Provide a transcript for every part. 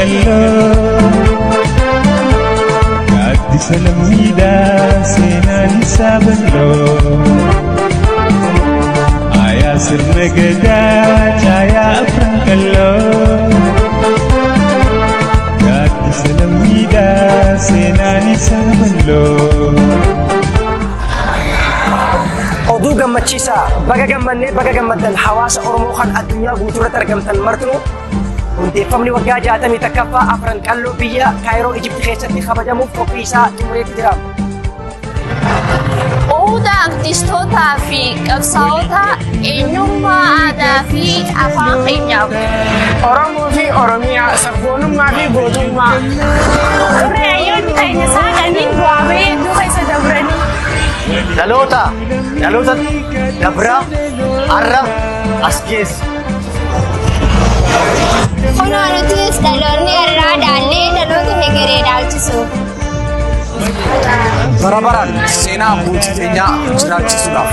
kalloo gaaddisa lammiidhaa seenaan isaa bal'oo aayaa sirna gadaa caayaa afran kalloo gaaddisa lammiidhaa seenaan isaa bal'oo. Oduu gammachiisaa baga gammannee baga gammaddan hawaasa Oromoo kan addunyaa guutuurratti argamtan martinuu hundeeffamni waggaa 61ffaa afran qalloo biyya Kaayiroo Ijipti keessatti kabajamuuf qophii isaa xumureetti jira. Odaa artistootaa fi qabsaa'ota eenyummaa aadaa fi afaan keenyaaf. Oromoo fi Oromiyaa sabboonummaa fi gootummaa. Duree hayyoonni keenya saaqanii bu'aa bahee hedduu keessa dabranii. Dhaloota dabra har'a as geessu. Kunoo nutis dhaloonni irraa dhaallee dhaloota hegeree dhaalchisu. Bara baraan seenaa abbootii keenyaa jiraachisuudhaaf.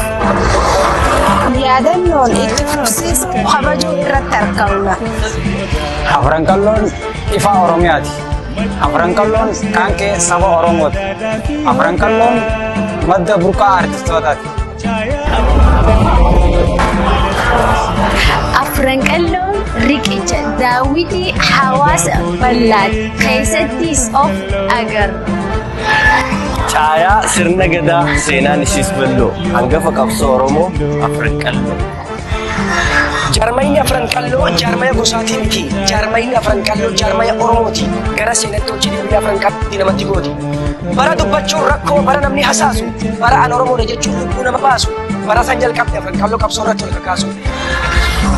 Yaadannoon itti fufsiisuu kabajuu irratti argamna. Afran qalloon ifa Oromiyaati. Afran qalloon qaanqee saba Oromooti. Afran qalloon madda burqaa artistootaati. Afran qalloon riqicha daawwitii hawaasa bal'aati keessattis of agarra. Caayaa sirna gadaa seenaan ishiis bal'oo hangafa qabsoo Oromoo afran qalloo. Jaarmayni afran qalloo jaarmaya gosaatii miti. Jaarmayni afran qalloo jaarmaya Oromooti. Gara seenatti hojii deemnee afran qallootti namatti gooti. Bara dubbachuun rakkoo bara namni hasaasu. Bara an Oromoodha jechuun lubbuu nama baasu. Bara san jalqabde afran qalloo qabsoo irratti ol kakaasu.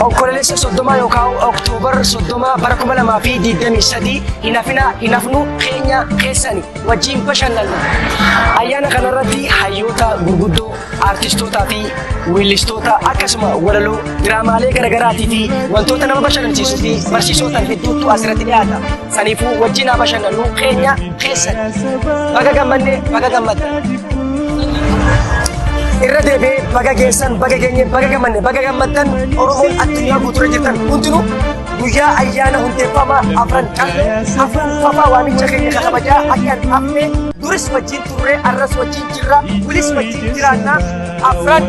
Onkololeessa 30 yookaan Oktoobar 30 bara 2023 hin hafnu keenya keessani wajjin bashannanna. Ayyaana kanarratti hayyoota gurguddoo artistootaa fi weellistoota akkasuma walaloo diraamaalee garaagaraatii fi wantoota nama bashannansiisuu fi barsiisota hedduutu asirratti dhiyaata. Saniifuu wajjin haa bashannannu keenya keessani. Baga gammannee baga gammaddan. Irra deebi'ee baga geessan baga geenye baga gammanne baga gammaddan Oromoon addunyaa guutuurra jirtan hundinuu guyyaa ayyaana hundeeffamaa afran qalloo waamicha keenya kabajaa akkan hafne duris wajjin turre arras wajjin jirra wilis wajjin jiraannaa afran.